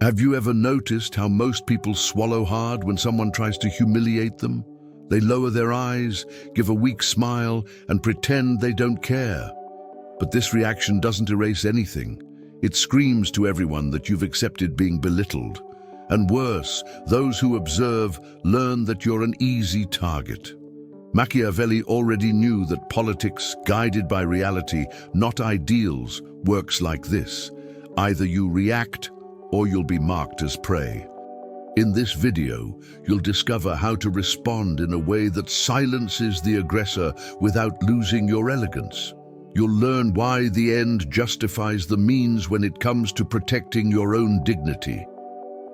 Have you ever noticed how most people swallow hard when someone tries to humiliate them? They lower their eyes, give a weak smile, and pretend they don't care. But this reaction doesn't erase anything. It screams to everyone that you've accepted being belittled. And worse, those who observe learn that you're an easy target. Machiavelli already knew that politics, guided by reality, not ideals, works like this. Either you react, or you'll be marked as prey. In this video, you'll discover how to respond in a way that silences the aggressor without losing your elegance. You'll learn why the end justifies the means when it comes to protecting your own dignity.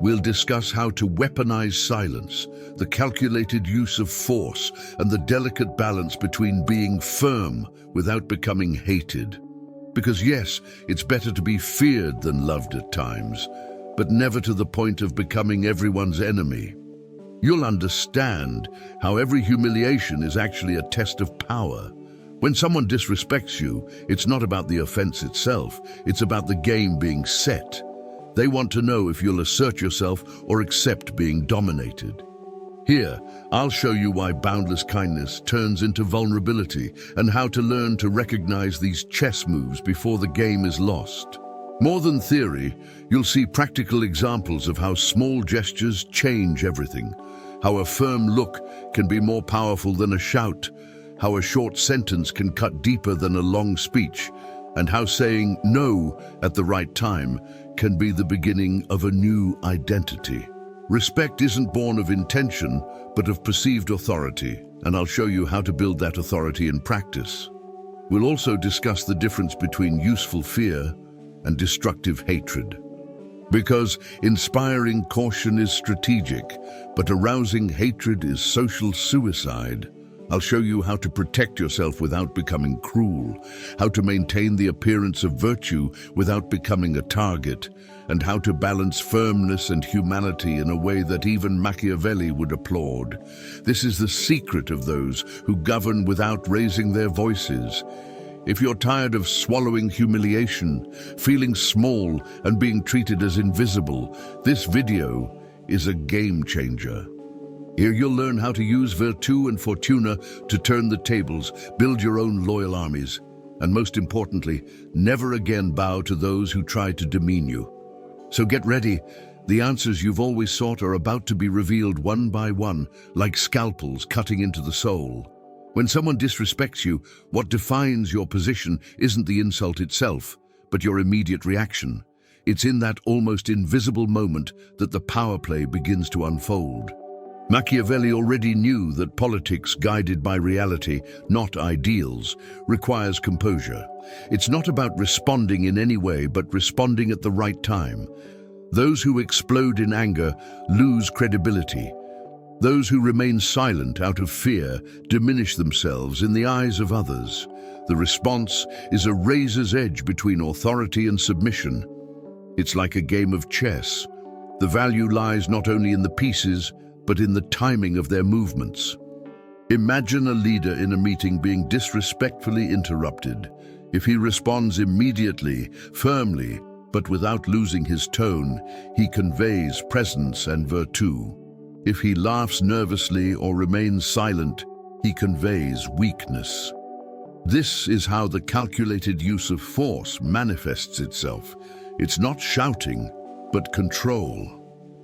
We'll discuss how to weaponize silence, the calculated use of force, and the delicate balance between being firm without becoming hated. Because yes, it's better to be feared than loved at times, but never to the point of becoming everyone's enemy. You'll understand how every humiliation is actually a test of power. When someone disrespects you, it's not about the offense itself, it's about the game being set. They want to know if you'll assert yourself or accept being dominated. Here, I'll show you why boundless kindness turns into vulnerability and how to learn to recognize these chess moves before the game is lost. More than theory, you'll see practical examples of how small gestures change everything, how a firm look can be more powerful than a shout, how a short sentence can cut deeper than a long speech, and how saying no at the right time can be the beginning of a new identity. Respect isn't born of intention, but of perceived authority, and I'll show you how to build that authority in practice. We'll also discuss the difference between useful fear and destructive hatred. Because inspiring caution is strategic, but arousing hatred is social suicide. I'll show you how to protect yourself without becoming cruel, how to maintain the appearance of virtue without becoming a target, and how to balance firmness and humanity in a way that even Machiavelli would applaud. This is the secret of those who govern without raising their voices. If you're tired of swallowing humiliation, feeling small, and being treated as invisible, this video is a game changer. Here you'll learn how to use virtù and fortuna to turn the tables, build your own loyal armies, and most importantly, never again bow to those who try to demean you. So get ready. The answers you've always sought are about to be revealed one by one, like scalpels cutting into the soul. When someone disrespects you, what defines your position isn't the insult itself, but your immediate reaction. It's in that almost invisible moment that the power play begins to unfold. Machiavelli already knew that politics guided by reality, not ideals, requires composure. It's not about responding in any way, but responding at the right time. Those who explode in anger lose credibility. Those who remain silent out of fear diminish themselves in the eyes of others. The response is a razor's edge between authority and submission. It's like a game of chess. The value lies not only in the pieces, but in the timing of their movements. Imagine a leader in a meeting being disrespectfully interrupted. If he responds immediately, firmly, but without losing his tone, he conveys presence and virtù. If he laughs nervously or remains silent, he conveys weakness. This is how the calculated use of force manifests itself. It's not shouting, but control.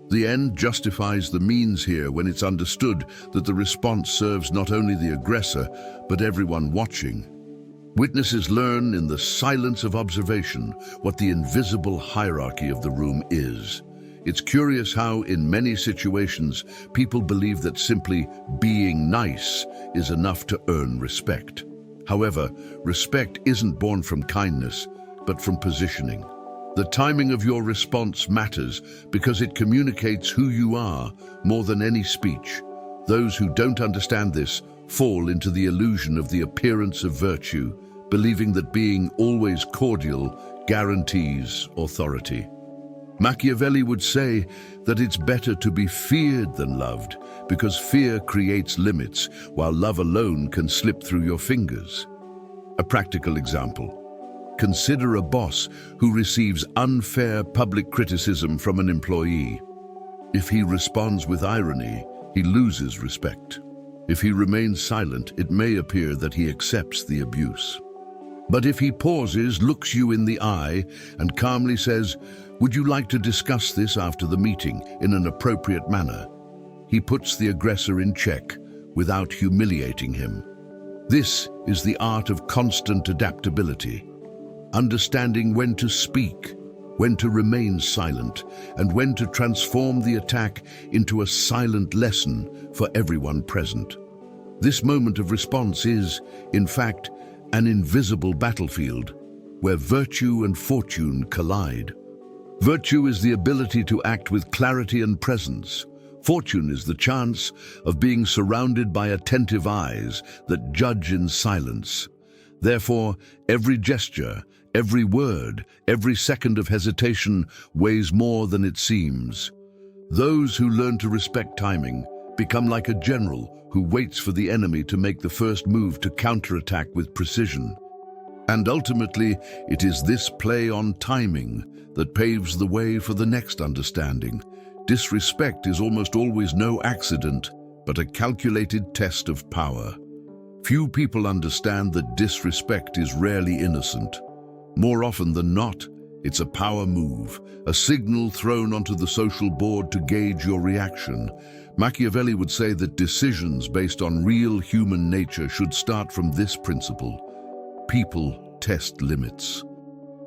The end justifies the means here when it's understood that the response serves not only the aggressor, but everyone watching. Witnesses learn in the silence of observation what the invisible hierarchy of the room is. It's curious how, in many situations, people believe that simply being nice is enough to earn respect. However, respect isn't born from kindness, but from positioning. The timing of your response matters because it communicates who you are more than any speech. Those who don't understand this fall into the illusion of the appearance of virtue, believing that being always cordial guarantees authority. Machiavelli would say that it's better to be feared than loved because fear creates limits, while love alone can slip through your fingers. A practical example. Consider a boss who receives unfair public criticism from an employee. If he responds with irony, he loses respect. If he remains silent, it may appear that he accepts the abuse. But if he pauses, looks you in the eye, and calmly says, "Would you like to discuss this after the meeting in an appropriate manner?" he puts the aggressor in check without humiliating him. This is the art of constant adaptability, understanding when to speak, when to remain silent, and when to transform the attack into a silent lesson for everyone present. This moment of response is, in fact, an invisible battlefield where virtue and fortune collide. Virtue is the ability to act with clarity and presence. Fortune is the chance of being surrounded by attentive eyes that judge in silence. Therefore, every gesture, every word, every second of hesitation weighs more than it seems. Those who learn to respect timing become like a general who waits for the enemy to make the first move to counterattack with precision. And ultimately, it is this play on timing that paves the way for the next understanding. Disrespect is almost always no accident, but a calculated test of power. Few people understand that disrespect is rarely innocent. More often than not, it's a power move, a signal thrown onto the social board to gauge your reaction. Machiavelli would say that decisions based on real human nature should start from this principle: people test limits.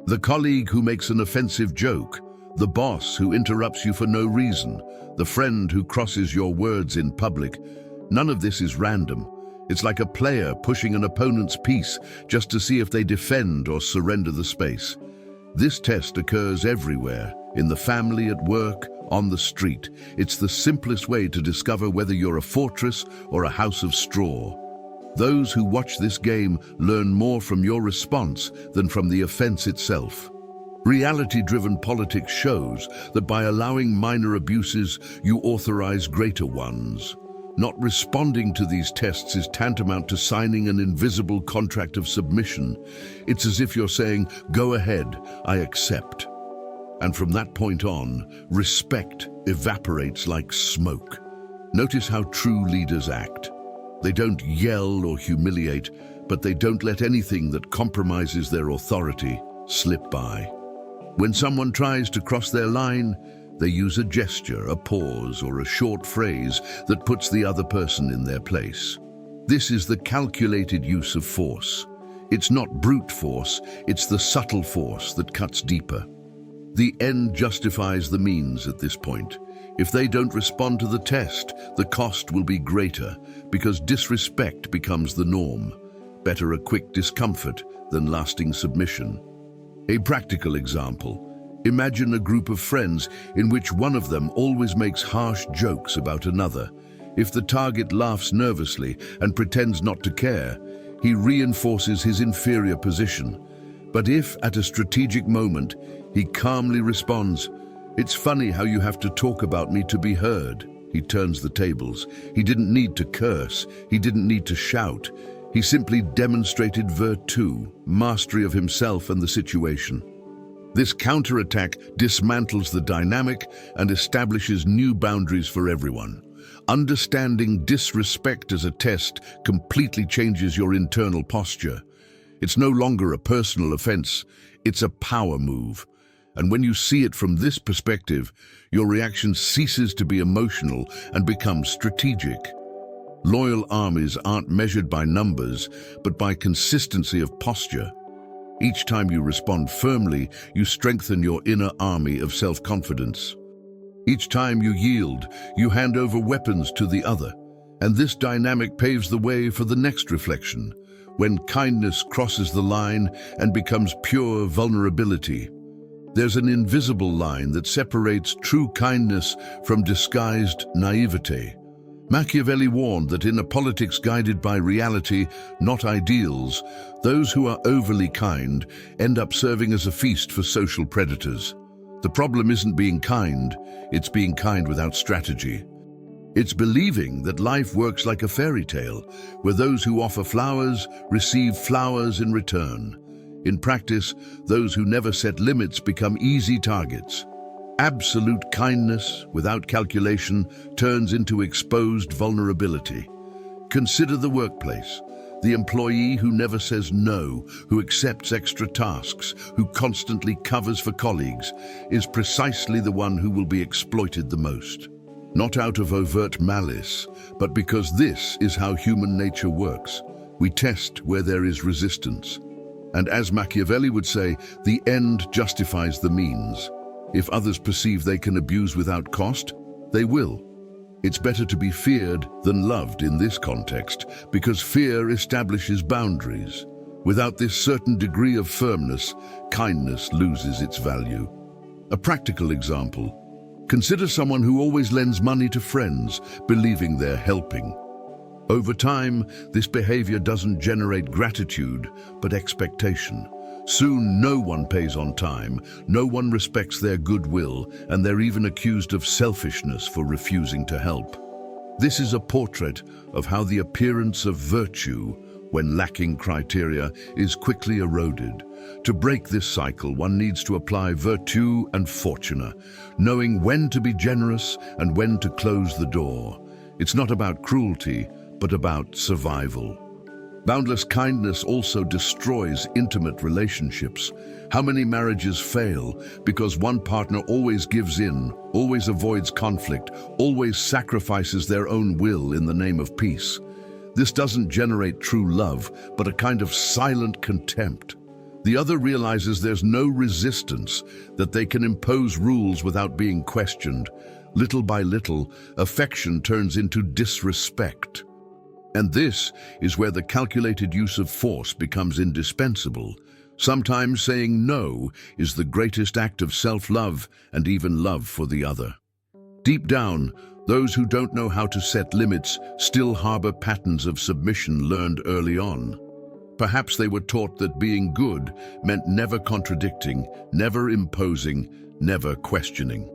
The colleague who makes an offensive joke, the boss who interrupts you for no reason, the friend who crosses your words in public, none of this is random. It's like a player pushing an opponent's piece just to see if they defend or surrender the space. This test occurs everywhere, in the family, at work, on the street. It's the simplest way to discover whether you're a fortress or a house of straw. Those who watch this game learn more from your response than from the offense itself. Reality-driven politics shows that by allowing minor abuses, you authorize greater ones. Not responding to these tests is tantamount to signing an invisible contract of submission. It's as if you're saying, "Go ahead, I accept." And from that point on, respect evaporates like smoke. Notice how true leaders act. They don't yell or humiliate, but they don't let anything that compromises their authority slip by. When someone tries to cross their line, they use a gesture, a pause, or a short phrase that puts the other person in their place. This is the calculated use of force. It's not brute force, it's the subtle force that cuts deeper. The end justifies the means at this point. If they don't respond to the test, the cost will be greater, because disrespect becomes the norm. Better a quick discomfort than lasting submission. A practical example. Imagine a group of friends in which one of them always makes harsh jokes about another. If the target laughs nervously and pretends not to care, he reinforces his inferior position. But if, at a strategic moment, he calmly responds, "It's funny how you have to talk about me to be heard," he turns the tables. He didn't need to curse, he didn't need to shout. He simply demonstrated virtue, mastery of himself and the situation. This counterattack dismantles the dynamic and establishes new boundaries for everyone. Understanding disrespect as a test completely changes your internal posture. It's no longer a personal offense, it's a power move. And when you see it from this perspective, your reaction ceases to be emotional and becomes strategic. Loyal armies aren't measured by numbers, but by consistency of posture. Each time you respond firmly, you strengthen your inner army of self-confidence. Each time you yield, you hand over weapons to the other. And this dynamic paves the way for the next reflection, when kindness crosses the line and becomes pure vulnerability. There's an invisible line that separates true kindness from disguised naivete. Machiavelli warned that in a politics guided by reality, not ideals, those who are overly kind end up serving as a feast for social predators. The problem isn't being kind, it's being kind without strategy. It's believing that life works like a fairy tale, where those who offer flowers receive flowers in return. In practice, those who never set limits become easy targets. Absolute kindness, without calculation, turns into exposed vulnerability. Consider the workplace. The employee who never says no, who accepts extra tasks, who constantly covers for colleagues, is precisely the one who will be exploited the most. Not out of overt malice, but because this is how human nature works. We test where there is resistance. And as Machiavelli would say, the end justifies the means. If others perceive they can abuse without cost, they will. It's better to be feared than loved in this context, because fear establishes boundaries. Without this certain degree of firmness, kindness loses its value. A practical example. Consider someone who always lends money to friends, believing they're helping. Over time, this behavior doesn't generate gratitude, but expectation. Soon, no one pays on time, no one respects their goodwill, and they're even accused of selfishness for refusing to help. This is a portrait of how the appearance of virtue, when lacking criteria, is quickly eroded. To break this cycle, one needs to apply virtù and fortuna, knowing when to be generous and when to close the door. It's not about cruelty, but about survival. Boundless kindness also destroys intimate relationships. How many marriages fail because one partner always gives in, always avoids conflict, always sacrifices their own will in the name of peace? This doesn't generate true love, but a kind of silent contempt. The other realizes there's no resistance, that they can impose rules without being questioned. Little by little, affection turns into disrespect. And this is where the calculated use of force becomes indispensable. Sometimes saying no is the greatest act of self-love and even love for the other. Deep down, those who don't know how to set limits still harbor patterns of submission learned early on. Perhaps they were taught that being good meant never contradicting, never imposing, never questioning.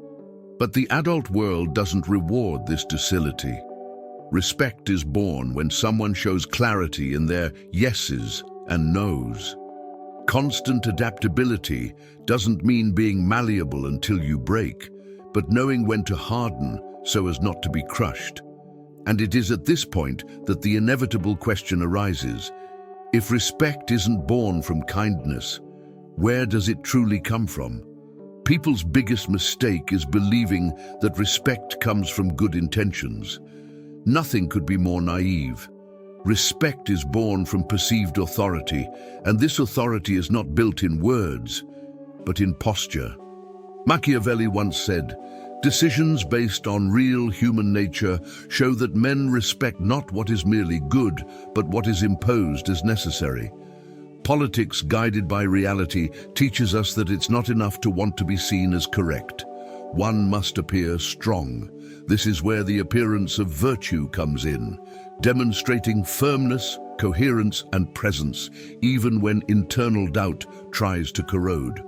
But the adult world doesn't reward this docility. Respect is born when someone shows clarity in their yeses and nos. Constant adaptability doesn't mean being malleable until you break, but knowing when to harden so as not to be crushed. And it is at this point that the inevitable question arises. If respect isn't born from kindness, where does it truly come from? People's biggest mistake is believing that respect comes from good intentions. Nothing could be more naive. Respect is born from perceived authority, and this authority is not built in words, but in posture. Machiavelli once said, "Decisions based on real human nature show that men respect not what is merely good, but what is imposed as necessary." Politics guided by reality teaches us that it's not enough to want to be seen as correct. One must appear strong. This is where the appearance of virtue comes in, demonstrating firmness, coherence, and presence, even when internal doubt tries to corrode.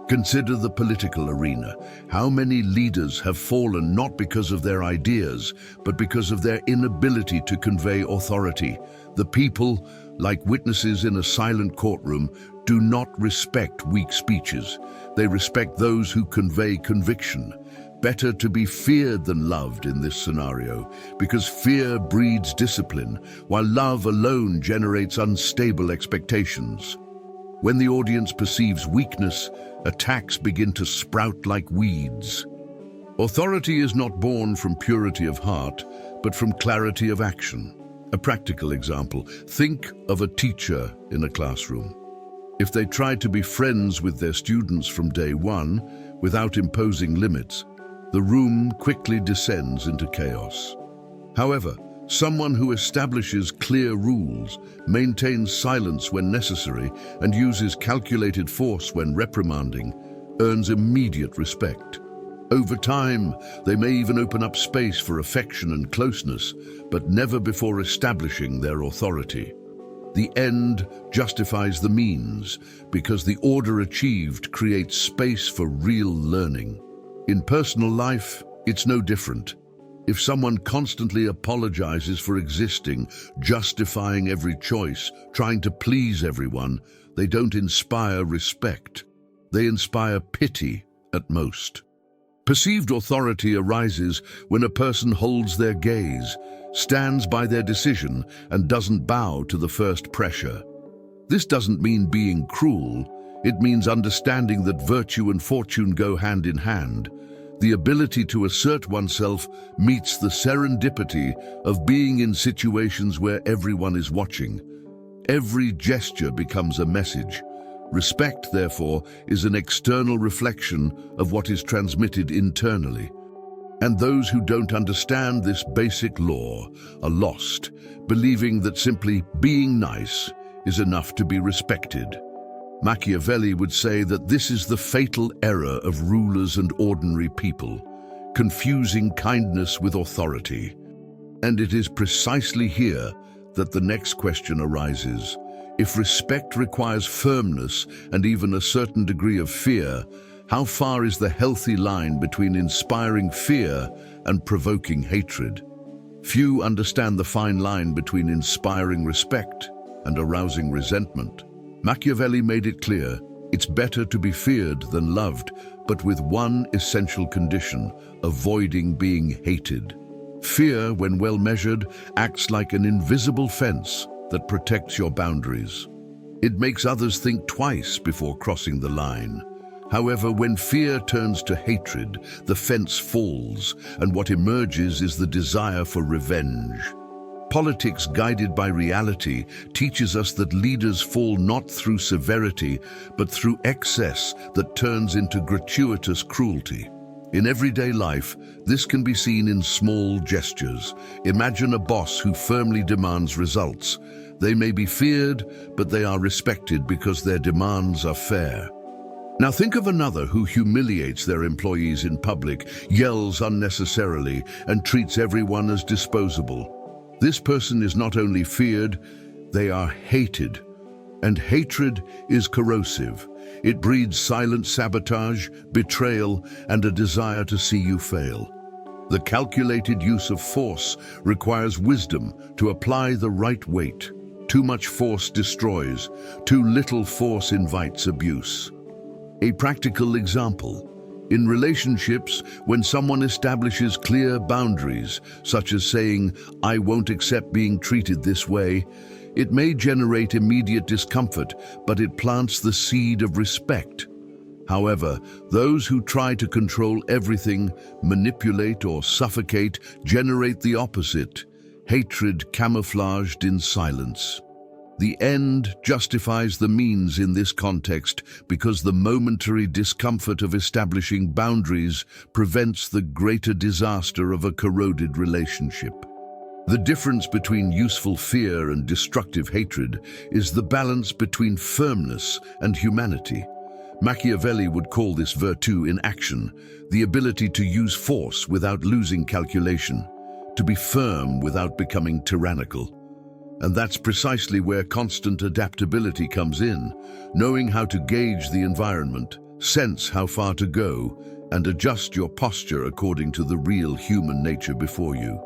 Consider the political arena. How many leaders have fallen not because of their ideas, but because of their inability to convey authority? The people, like witnesses in a silent courtroom, do not respect weak speeches. They respect those who convey conviction. Better to be feared than loved in this scenario, because fear breeds discipline, while love alone generates unstable expectations. When the audience perceives weakness, attacks begin to sprout like weeds. Authority is not born from purity of heart, but from clarity of action. A practical example, think of a teacher in a classroom. If they try to be friends with their students from day one, without imposing limits, the room quickly descends into chaos. However, someone who establishes clear rules, maintains silence when necessary, and uses calculated force when reprimanding, earns immediate respect. Over time, they may even open up space for affection and closeness, but never before establishing their authority. The end justifies the means, because the order achieved creates space for real learning. In personal life, it's no different. If someone constantly apologizes for existing, justifying every choice, trying to please everyone, they don't inspire respect. They inspire pity at most. Perceived authority arises when a person holds their gaze, stands by their decision, and doesn't bow to the first pressure. This doesn't mean being cruel. It means understanding that virtue and fortune go hand in hand. The ability to assert oneself meets the serendipity of being in situations where everyone is watching. Every gesture becomes a message. Respect, therefore, is an external reflection of what is transmitted internally. And those who don't understand this basic law are lost, believing that simply being nice is enough to be respected. Machiavelli would say that this is the fatal error of rulers and ordinary people, confusing kindness with authority. And it is precisely here that the next question arises. If respect requires firmness and even a certain degree of fear, how far is the healthy line between inspiring fear and provoking hatred? Few understand the fine line between inspiring respect and arousing resentment. Machiavelli made it clear, it's better to be feared than loved, but with one essential condition: avoiding being hated. Fear, when well measured, acts like an invisible fence that protects your boundaries. It makes others think twice before crossing the line. However, when fear turns to hatred, the fence falls, and what emerges is the desire for revenge. Politics guided by reality teaches us that leaders fall not through severity, but through excess that turns into gratuitous cruelty. In everyday life, this can be seen in small gestures. Imagine a boss who firmly demands results. They may be feared, but they are respected because their demands are fair. Now think of another who humiliates their employees in public, yells unnecessarily, and treats everyone as disposable. This person is not only feared, they are hated. And hatred is corrosive. It breeds silent sabotage, betrayal, and a desire to see you fail. The calculated use of force requires wisdom to apply the right weight. Too much force destroys. Too little force invites abuse. A practical example. In relationships, when someone establishes clear boundaries, such as saying, "I won't accept being treated this way," it may generate immediate discomfort, but it plants the seed of respect. However, those who try to control everything, manipulate or suffocate, generate the opposite: hatred camouflaged in silence. The end justifies the means in this context because the momentary discomfort of establishing boundaries prevents the greater disaster of a corroded relationship. The difference between useful fear and destructive hatred is the balance between firmness and humanity. Machiavelli would call this virtue in action, the ability to use force without losing calculation, to be firm without becoming tyrannical. And that's precisely where constant adaptability comes in, knowing how to gauge the environment, sense how far to go, and adjust your posture according to the real human nature before you.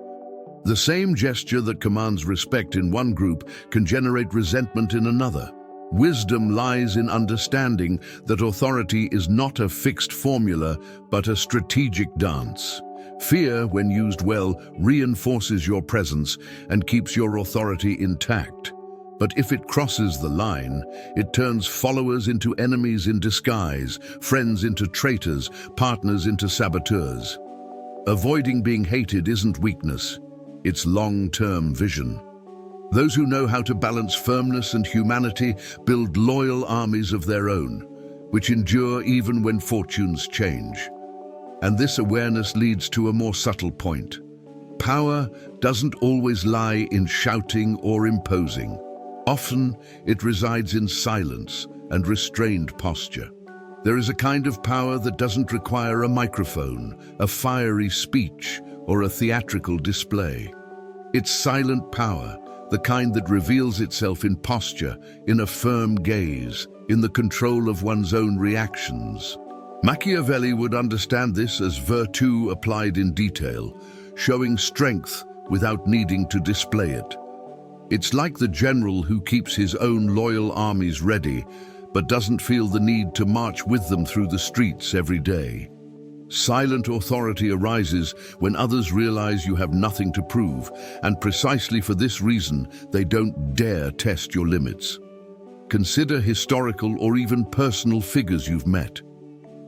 The same gesture that commands respect in one group can generate resentment in another. Wisdom lies in understanding that authority is not a fixed formula, but a strategic dance. Fear, when used well, reinforces your presence and keeps your authority intact. But if it crosses the line, it turns followers into enemies in disguise, friends into traitors, partners into saboteurs. Avoiding being hated isn't weakness, it's long-term vision. Those who know how to balance firmness and humanity build loyal armies of their own, which endure even when fortunes change. And this awareness leads to a more subtle point. Power doesn't always lie in shouting or imposing. Often, it resides in silence and restrained posture. There is a kind of power that doesn't require a microphone, a fiery speech, or a theatrical display. It's silent power, the kind that reveals itself in posture, in a firm gaze, in the control of one's own reactions. Machiavelli would understand this as virtue applied in detail, showing strength without needing to display it. It's like the general who keeps his own loyal armies ready, but doesn't feel the need to march with them through the streets every day. Silent authority arises when others realize you have nothing to prove, and precisely for this reason, they don't dare test your limits. Consider historical or even personal figures you've met.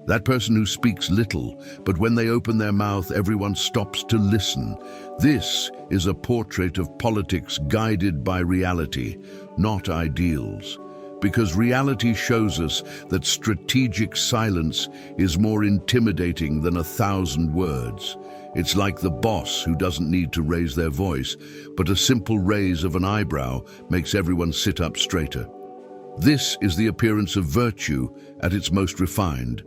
That person who speaks little, but when they open their mouth, everyone stops to listen. This is a portrait of politics guided by reality, not ideals. Because reality shows us that strategic silence is more intimidating than 1,000 words. It's like the boss who doesn't need to raise their voice, but a simple raise of an eyebrow makes everyone sit up straighter. This is the appearance of virtue at its most refined: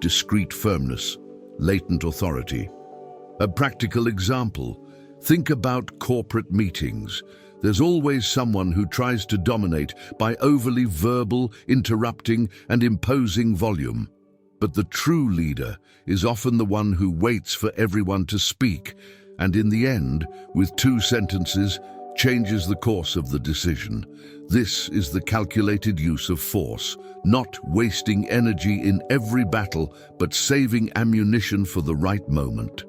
discreet firmness, latent authority. A practical example: think about corporate meetings. There's always someone who tries to dominate by overly verbal, interrupting, and imposing volume. But the true leader is often the one who waits for everyone to speak, and in the end, with 2 sentences, changes the course of the decision. This is the calculated use of force, not wasting energy in every battle, but saving ammunition for the right moment.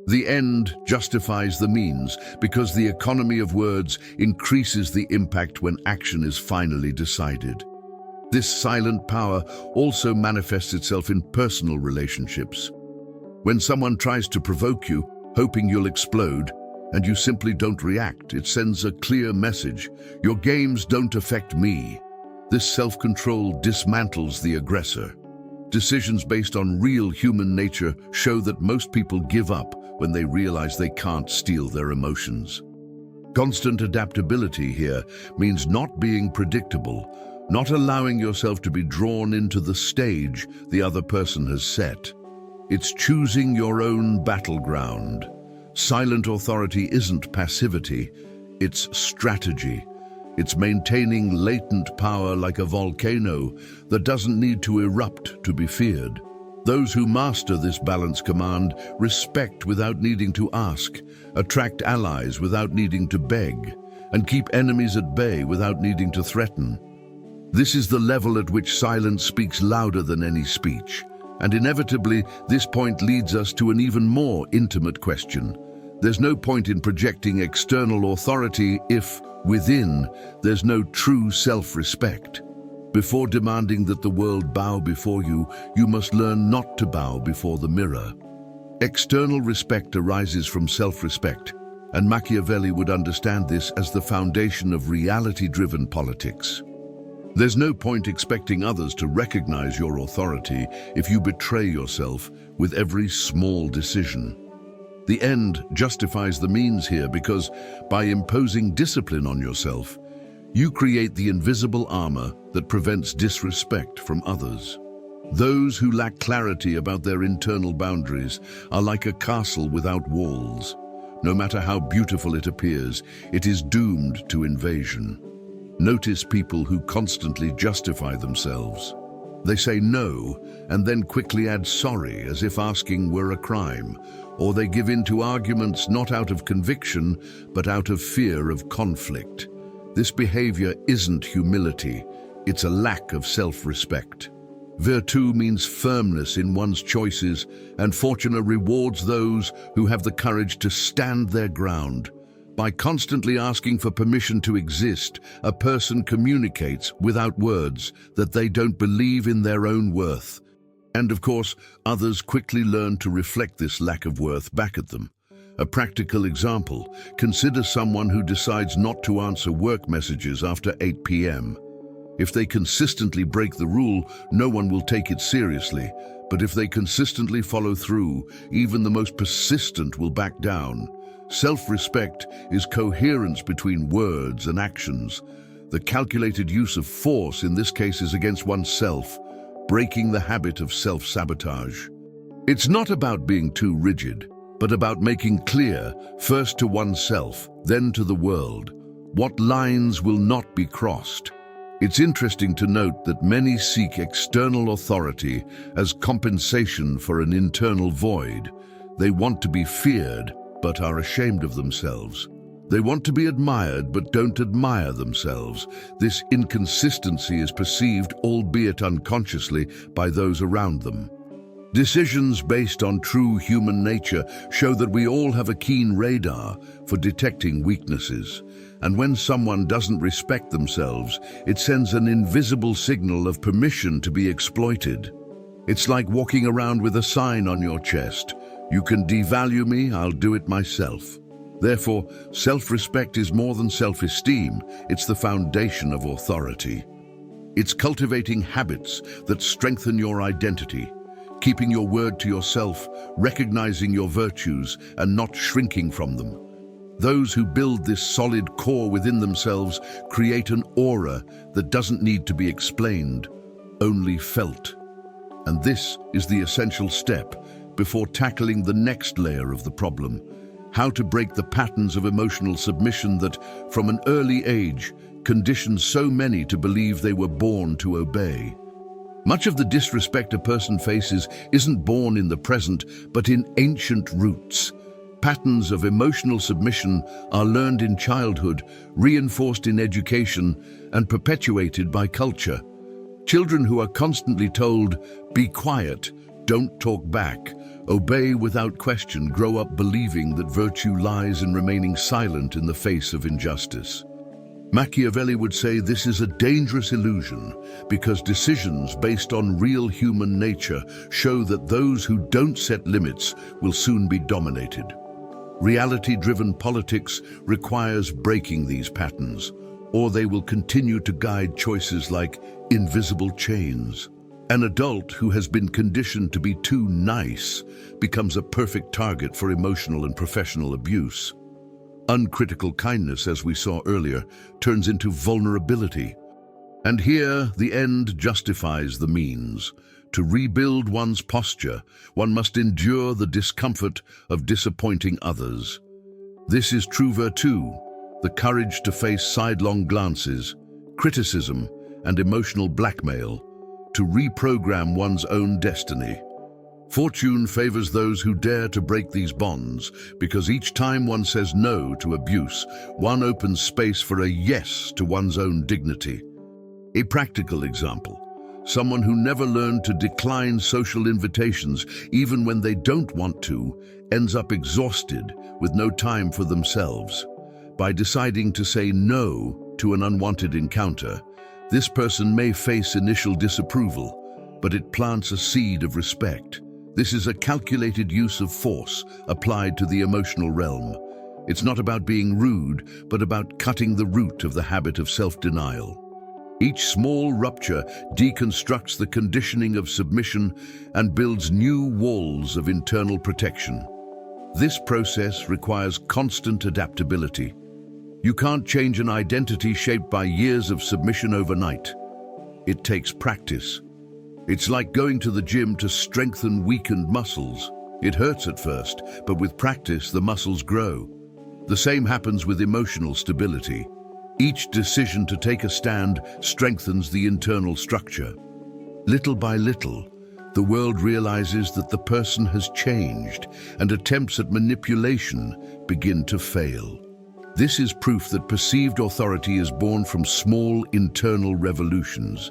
The end justifies the means because the economy of words increases the impact when action is finally decided. This silent power also manifests itself in personal relationships. When someone tries to provoke you, hoping you'll explode, and you simply don't react, it sends a clear message: your games don't affect me. This self-control dismantles the aggressor. Decisions based on real human nature show that most people give up when they realize they can't steal their emotions. Constant adaptability here means not being predictable, not allowing yourself to be drawn into the stage the other person has set. It's choosing your own battleground. Silent authority isn't passivity, it's strategy. It's maintaining latent power like a volcano that doesn't need to erupt to be feared. Those who master this balanced command respect without needing to ask, attract allies without needing to beg, and keep enemies at bay without needing to threaten. This is the level at which silence speaks louder than any speech. And inevitably, this point leads us to an even more intimate question. There's no point in projecting external authority if, within, there's no true self-respect. Before demanding that the world bow before you, you must learn not to bow before the mirror. External respect arises from self-respect, and Machiavelli would understand this as the foundation of reality-driven politics. There's no point expecting others to recognize your authority if you betray yourself with every small decision. The end justifies the means here because, by imposing discipline on yourself, you create the invisible armor that prevents disrespect from others. Those who lack clarity about their internal boundaries are like a castle without walls. No matter how beautiful it appears, it is doomed to invasion. Notice people who constantly justify themselves. They say no and then quickly add sorry as if asking were a crime, or they give in to arguments not out of conviction but out of fear of conflict. This behavior isn't humility, it's a lack of self-respect. Virtue means firmness in one's choices, and Fortuna rewards those who have the courage to stand their ground. By constantly asking for permission to exist, a person communicates, without words, that they don't believe in their own worth. And of course, others quickly learn to reflect this lack of worth back at them. A practical example: consider someone who decides not to answer work messages after 8 p.m. If they consistently break the rule, no one will take it seriously. But if they consistently follow through, even the most persistent will back down. Self-respect is coherence between words and actions. The calculated use of force in this case is against oneself, breaking the habit of self-sabotage. It's not about being too rigid, but about making clear, first to oneself, then to the world, what lines will not be crossed. It's interesting to note that many seek external authority as compensation for an internal void. They want to be feared, but are ashamed of themselves. They want to be admired but don't admire themselves. This inconsistency is perceived, albeit unconsciously, by those around them. Decisions based on true human nature show that we all have a keen radar for detecting weaknesses. And when someone doesn't respect themselves, it sends an invisible signal of permission to be exploited. It's like walking around with a sign on your chest. You can devalue me, I'll do it myself. Therefore, self-respect is more than self-esteem, it's the foundation of authority. It's cultivating habits that strengthen your identity, keeping your word to yourself, recognizing your virtues, and not shrinking from them. Those who build this solid core within themselves create an aura that doesn't need to be explained, only felt. And this is the essential step before tackling the next layer of the problem: how to break the patterns of emotional submission that, from an early age, condition so many to believe they were born to obey. Much of the disrespect a person faces isn't born in the present, but in ancient roots. Patterns of emotional submission are learned in childhood, reinforced in education, and perpetuated by culture. Children who are constantly told, "Be quiet, don't talk back, obey without question," grow up believing that virtue lies in remaining silent in the face of injustice. Machiavelli would say this is a dangerous illusion because decisions based on real human nature show that those who don't set limits will soon be dominated. Reality-driven politics requires breaking these patterns, or they will continue to guide choices like invisible chains. An adult who has been conditioned to be too nice becomes a perfect target for emotional and professional abuse. Uncritical kindness, as we saw earlier, turns into vulnerability. And here, the end justifies the means. To rebuild one's posture, one must endure the discomfort of disappointing others. This is true virtue, the courage to face sidelong glances, criticism, and emotional blackmail, to reprogram one's own destiny. Fortune favors those who dare to break these bonds, because each time one says no to abuse, one opens space for a yes to one's own dignity. A practical example: someone who never learned to decline social invitations, even when they don't want to, ends up exhausted with no time for themselves. By deciding to say no to an unwanted encounter, this person may face initial disapproval, but it plants a seed of respect. This is a calculated use of force applied to the emotional realm. It's not about being rude, but about cutting the root of the habit of self-denial. Each small rupture deconstructs the conditioning of submission and builds new walls of internal protection. This process requires constant adaptability. You can't change an identity shaped by years of submission overnight. It takes practice. It's like going to the gym to strengthen weakened muscles. It hurts at first, but with practice, the muscles grow. The same happens with emotional stability. Each decision to take a stand strengthens the internal structure. Little by little, the world realizes that the person has changed, and attempts at manipulation begin to fail. This is proof that perceived authority is born from small internal revolutions.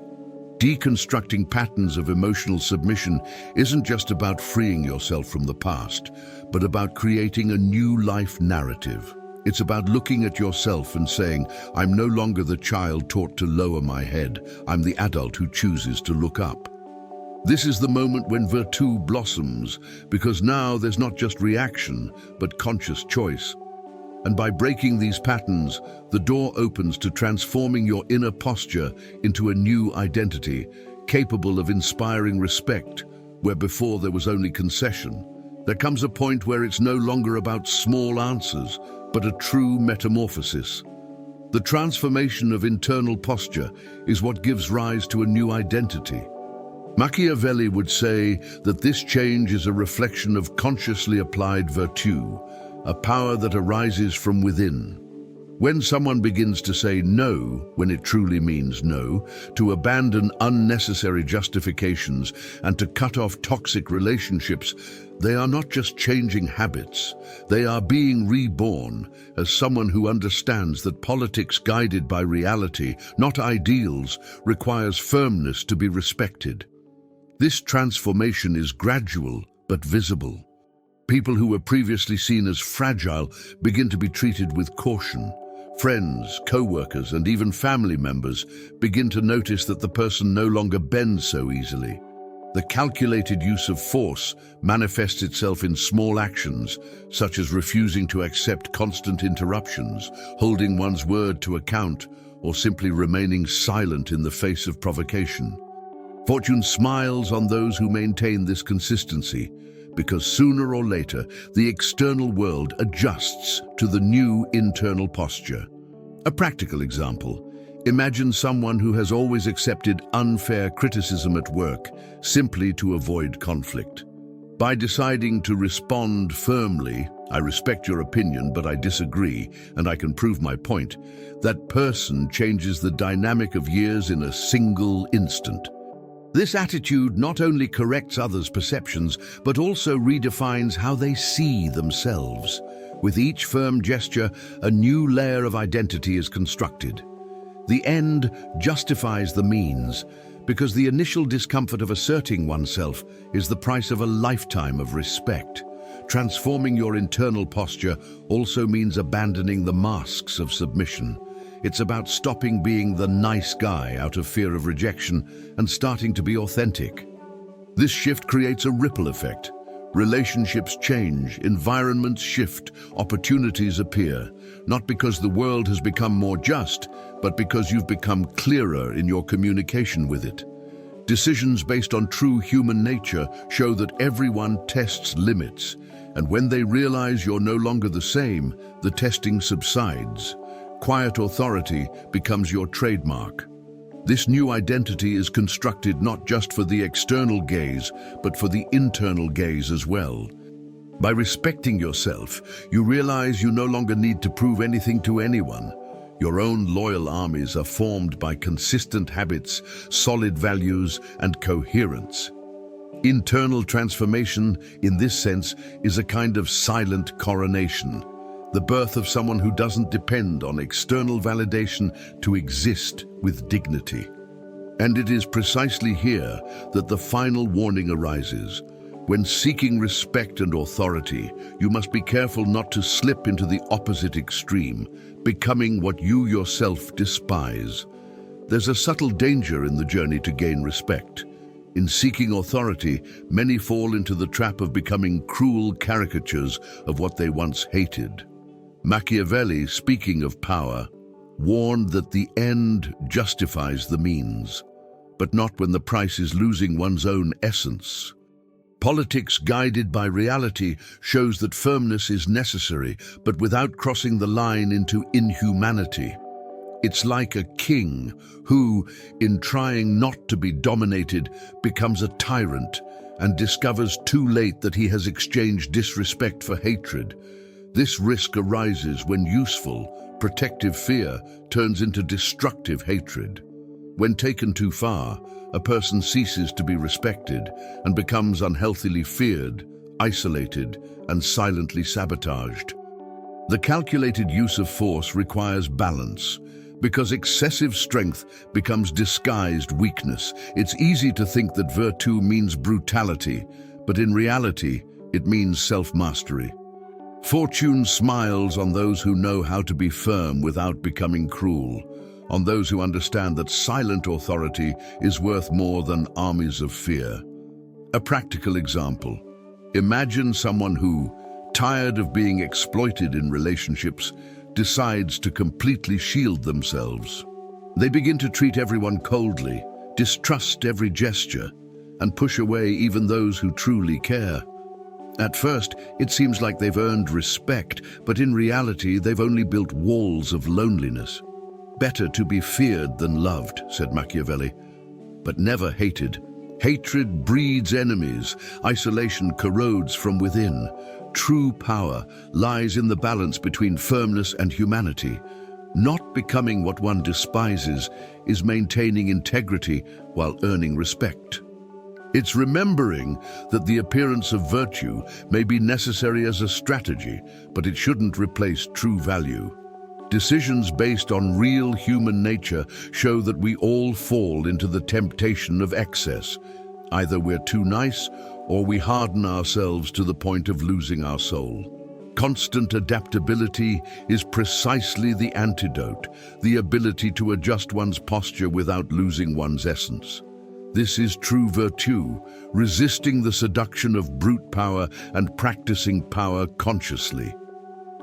Deconstructing patterns of emotional submission isn't just about freeing yourself from the past, but about creating a new life narrative. It's about looking at yourself and saying, "I'm no longer the child taught to lower my head. I'm the adult who chooses to look up." This is the moment when virtue blossoms, because now there's not just reaction, but conscious choice. And by breaking these patterns, the door opens to transforming your inner posture into a new identity, capable of inspiring respect, where before there was only concession. There comes a point where it's no longer about small answers, but a true metamorphosis. The transformation of internal posture is what gives rise to a new identity. Machiavelli would say that this change is a reflection of consciously applied virtue, a power that arises from within. When someone begins to say no when it truly means no, to abandon unnecessary justifications, and to cut off toxic relationships, they are not just changing habits, they are being reborn as someone who understands that politics guided by reality, not ideals, requires firmness to be respected. This transformation is gradual but visible. People who were previously seen as fragile begin to be treated with caution. Friends, co-workers, and even family members begin to notice that the person no longer bends so easily. The calculated use of force manifests itself in small actions, such as refusing to accept constant interruptions, holding one's word to account, or simply remaining silent in the face of provocation. Fortune smiles on those who maintain this consistency, because sooner or later, the external world adjusts to the new internal posture. A practical example: imagine someone who has always accepted unfair criticism at work simply to avoid conflict. By deciding to respond firmly, "I respect your opinion, but I disagree, and I can prove my point," that person changes the dynamic of years in a single instant. This attitude not only corrects others' perceptions, but also redefines how they see themselves. With each firm gesture, a new layer of identity is constructed. The end justifies the means, because the initial discomfort of asserting oneself is the price of a lifetime of respect. Transforming your internal posture also means abandoning the masks of submission. It's about stopping being the nice guy out of fear of rejection and starting to be authentic. This shift creates a ripple effect. Relationships change, environments shift, opportunities appear, not because the world has become more just, but because you've become clearer in your communication with it. Decisions based on true human nature show that everyone tests limits, and when they realize you're no longer the same, the testing subsides. Quiet authority becomes your trademark. This new identity is constructed not just for the external gaze, but for the internal gaze as well. By respecting yourself, you realize you no longer need to prove anything to anyone. Your own loyal armies are formed by consistent habits, solid values, and coherence. Internal transformation, in this sense, is a kind of silent coronation. The birth of someone who doesn't depend on external validation to exist with dignity. And it is precisely here that the final warning arises. When seeking respect and authority, you must be careful not to slip into the opposite extreme, becoming what you yourself despise. There's a subtle danger in the journey to gain respect. In seeking authority, many fall into the trap of becoming cruel caricatures of what they once hated. Machiavelli, speaking of power, warned that the end justifies the means, but not when the price is losing one's own essence. Politics guided by reality shows that firmness is necessary, but without crossing the line into inhumanity. It's like a king who, in trying not to be dominated, becomes a tyrant and discovers too late that he has exchanged disrespect for hatred. This risk arises when useful, protective fear turns into destructive hatred. When taken too far, a person ceases to be respected and becomes unhealthily feared, isolated, and silently sabotaged. The calculated use of force requires balance. Because excessive strength becomes disguised weakness, it's easy to think that virtue means brutality, but in reality, it means self-mastery. Fortune smiles on those who know how to be firm without becoming cruel, on those who understand that silent authority is worth more than armies of fear. A practical example: imagine someone who, tired of being exploited in relationships, decides to completely shield themselves. They begin to treat everyone coldly, distrust every gesture, and push away even those who truly care. At first, it seems like they've earned respect, but in reality, they've only built walls of loneliness. Better to be feared than loved, said Machiavelli, but never hated. Hatred breeds enemies. Isolation corrodes from within. True power lies in the balance between firmness and humanity, Not becoming what one despises is maintaining integrity while earning respect. It's remembering that the appearance of virtue may be necessary as a strategy, but it shouldn't replace true value. Decisions based on real human nature show that we all fall into the temptation of excess. Either we're too nice or we harden ourselves to the point of losing our soul. Constant adaptability is precisely the antidote, the ability to adjust one's posture without losing one's essence. This is true virtue, resisting the seduction of brute power and practicing power consciously.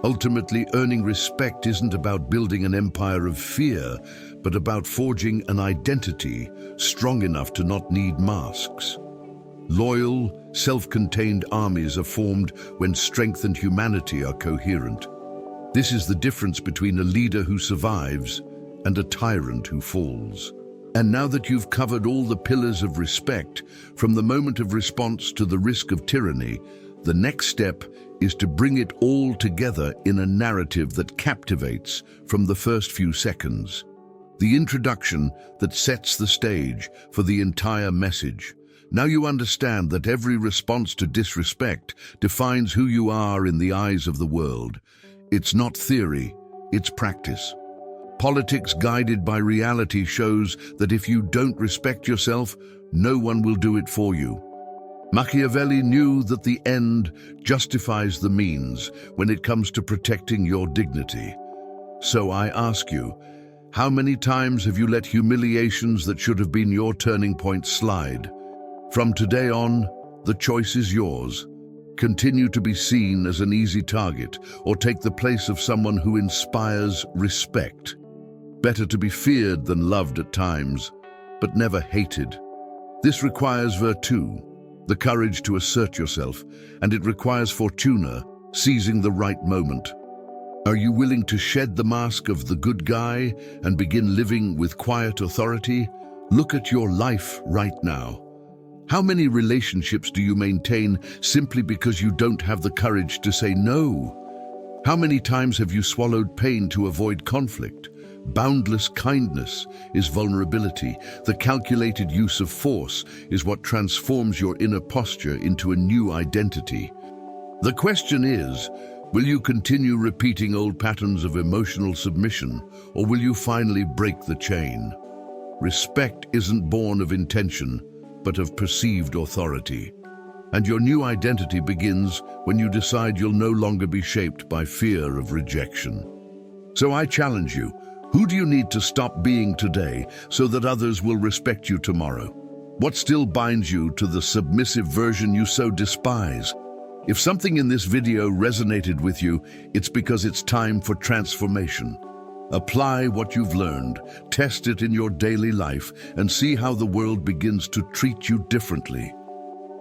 Ultimately, earning respect isn't about building an empire of fear, but about forging an identity strong enough to not need masks. Loyal, self-contained armies are formed when strength and humanity are coherent. This is the difference between a leader who survives and a tyrant who falls. And now that you've covered all the pillars of respect, from the moment of response to the risk of tyranny, the next step is to bring it all together in a narrative that captivates from the first few seconds. The introduction that sets the stage for the entire message. Now you understand that every response to disrespect defines who you are in the eyes of the world. It's not theory, it's practice. Politics guided by reality shows that if you don't respect yourself, no one will do it for you. Machiavelli knew that the end justifies the means when it comes to protecting your dignity. So I ask you, how many times have you let humiliations that should have been your turning point slide? From today on, the choice is yours. Continue to be seen as an easy target or take the place of someone who inspires respect. Better to be feared than loved at times, but never hated. This requires virtue, the courage to assert yourself, and it requires fortuna, seizing the right moment. Are you willing to shed the mask of the good guy and begin living with quiet authority? Look at your life right now. How many relationships do you maintain simply because you don't have the courage to say no? How many times have you swallowed pain to avoid conflict? Boundless kindness is vulnerability. The calculated use of force is what transforms your inner posture into a new identity. The question is, will you continue repeating old patterns of emotional submission, or will you finally break the chain? Respect isn't born of intention, but of perceived authority. And your new identity begins when you decide you'll no longer be shaped by fear of rejection. So I challenge you, who do you need to stop being today so that others will respect you tomorrow? What still binds you to the submissive version you so despise? If something in this video resonated with you, it's because it's time for transformation. Apply what you've learned, test it in your daily life, and see how the world begins to treat you differently.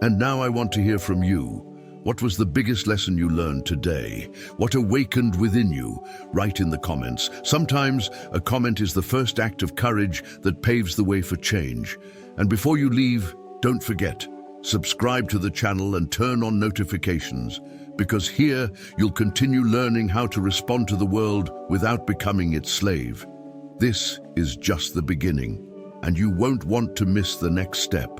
And now I want to hear from you. What was the biggest lesson you learned today? What awakened within you? Write in the comments. Sometimes a comment is the first act of courage that paves the way for change. And before you leave, don't forget, subscribe to the channel and turn on notifications, because here you'll continue learning how to respond to the world without becoming its slave. This is just the beginning, and you won't want to miss the next step.